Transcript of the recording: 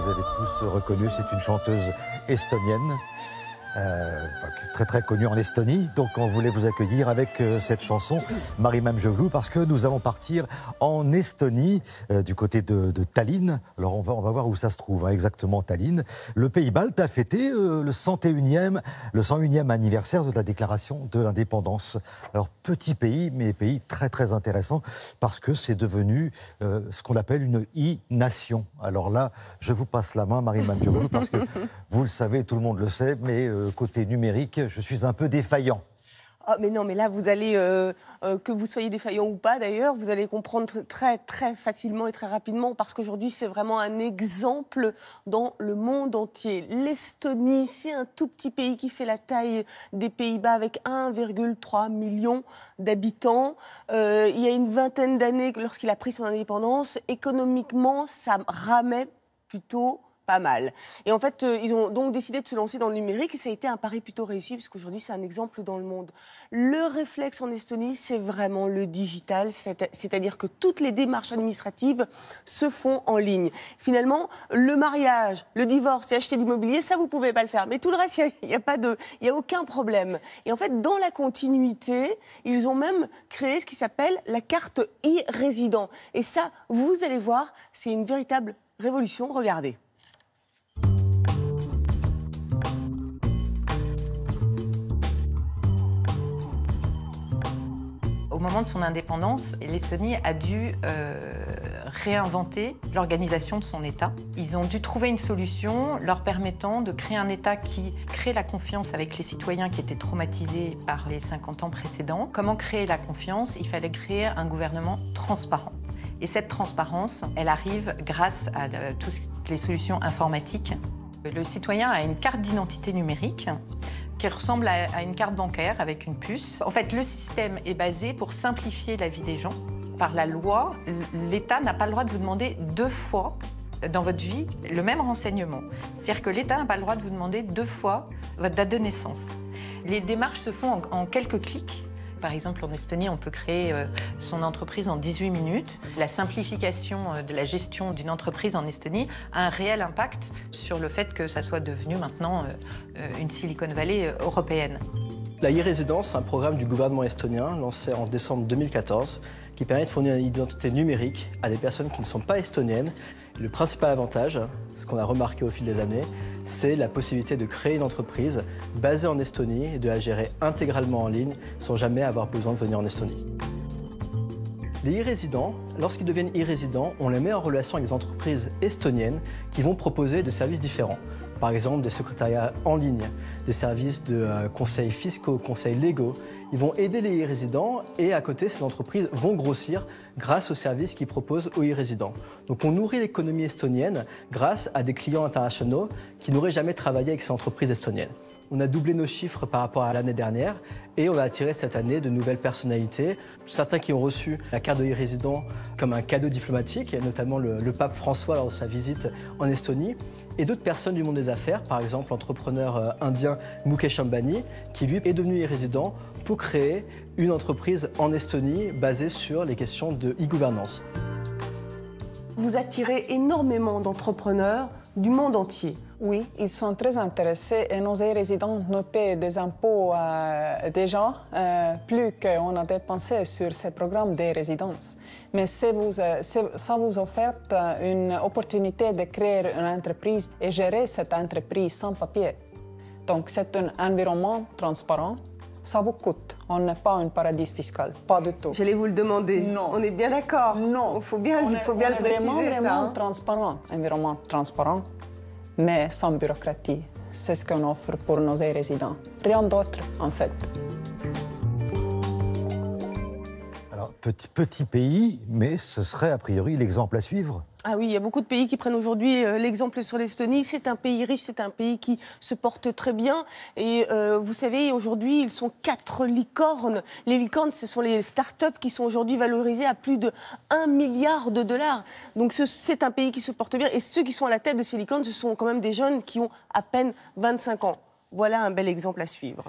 vous avez tous reconnu, c'est une chanteuse estonienne. Très très connue en Estonie, donc on voulait vous accueillir avec cette chanson Mari Mämsöglu parce que nous allons partir en Estonie du côté de Tallinn. Alors on va voir où ça se trouve, hein, exactement Tallinn. Le pays balte a fêté le 101e anniversaire de la déclaration de l'indépendance. Alors petit pays, mais pays très très intéressant parce que c'est devenu ce qu'on appelle une e-nation. Alors là, je vous passe la main Mari Mämsöglu parce que vous le savez, tout le monde le sait, mais côté numérique, je suis un peu défaillant. Oh, mais non, mais là, vous allez, que vous soyez défaillant ou pas d'ailleurs, vous allez comprendre très, très facilement et très rapidement parce qu'aujourd'hui, c'est vraiment un exemple dans le monde entier. L'Estonie, c'est un tout petit pays qui fait la taille des Pays-Bas avec 1,3 million d'habitants. Il y a une vingtaine d'années, lorsqu'il a pris son indépendance, économiquement, ça ramait plutôt pas mal. Et en fait, ils ont donc décidé de se lancer dans le numérique et ça a été un pari plutôt réussi parce qu'aujourd'hui, c'est un exemple dans le monde. Le réflexe en Estonie, c'est vraiment le digital, c'est-à-dire que toutes les démarches administratives se font en ligne. Finalement, le mariage, le divorce et acheter l'immobilier, ça, vous ne pouvez pas le faire. Mais tout le reste, il n'y a aucun problème. Et en fait, dans la continuité, ils ont même créé ce qui s'appelle la carte e-résident. Et ça, vous allez voir, c'est une véritable révolution. Regardez. Au moment de son indépendance, l'Estonie a dû réinventer l'organisation de son État. Ils ont dû trouver une solution leur permettant de créer un État qui crée la confiance avec les citoyens qui étaient traumatisés par les 50 ans précédents. Comment créer la confiance? Il fallait créer un gouvernement transparent. Et cette transparence, elle arrive grâce à toutes les solutions informatiques. Le citoyen a une carte d'identité numérique qui ressemble à une carte bancaire avec une puce. En fait, le système est basé pour simplifier la vie des gens. Par la loi, l'État n'a pas le droit de vous demander 2 fois dans votre vie le même renseignement. C'est-à-dire que l'État n'a pas le droit de vous demander 2 fois votre date de naissance. Les démarches se font en quelques clics. Par exemple, en Estonie, on peut créer son entreprise en 18 minutes. La simplification de la gestion d'une entreprise en Estonie a un réel impact sur le fait que ça soit devenu maintenant une Silicon Valley européenne. La e-résidence, un programme du gouvernement estonien lancé en décembre 2014 qui permet de fournir une identité numérique à des personnes qui ne sont pas estoniennes. Le principal avantage, ce qu'on a remarqué au fil des années, c'est la possibilité de créer une entreprise basée en Estonie et de la gérer intégralement en ligne sans jamais avoir besoin de venir en Estonie. Les e-résidents, lorsqu'ils deviennent e-résidents, on les met en relation avec des entreprises estoniennes qui vont proposer des services différents. Par exemple, des secrétariats en ligne, des services de conseils fiscaux, conseils légaux. Ils vont aider les e-résidents et à côté, ces entreprises vont grossir grâce aux services qu'ils proposent aux e-résidents. Donc on nourrit l'économie estonienne grâce à des clients internationaux qui n'auraient jamais travaillé avec ces entreprises estoniennes. On a doublé nos chiffres par rapport à l'année dernière et on a attiré cette année de nouvelles personnalités. Certains qui ont reçu la carte de e-résident comme un cadeau diplomatique, notamment le pape François lors de sa visite en Estonie, et d'autres personnes du monde des affaires, par exemple l'entrepreneur indien Mukesh Ambani, qui lui est devenu e-résident pour créer une entreprise en Estonie basée sur les questions de e-gouvernance. Vous attirez énormément d'entrepreneurs du monde entier. Oui, ils sont très intéressés et nos résidents nous paient des impôts déjà, plus qu'on a dépensé sur ces programmes de résidence. Mais ça vous offre une opportunité de créer une entreprise et gérer cette entreprise sans papier. Donc c'est un environnement transparent. Ça vous coûte. On n'est pas un paradis fiscal, pas du tout. J'allais vous le demander. Non. On est bien d'accord. Non. Il faut bien le préciser, vraiment ça. Transparent. Environnement transparent, mais sans bureaucratie. C'est ce qu'on offre pour nos résidents. Rien d'autre, en fait. Alors, petit pays, mais ce serait a priori l'exemple à suivre. Ah oui, il y a beaucoup de pays qui prennent aujourd'hui l'exemple sur l'Estonie. C'est un pays riche, c'est un pays qui se porte très bien. Et vous savez, aujourd'hui, ils sont 4 licornes. Les licornes, ce sont les start-up qui sont aujourd'hui valorisées à plus de 1 milliard de dollars. Donc c'est un pays qui se porte bien. Et ceux qui sont à la tête de ces licornes, ce sont quand même des jeunes qui ont à peine 25 ans. Voilà un bel exemple à suivre.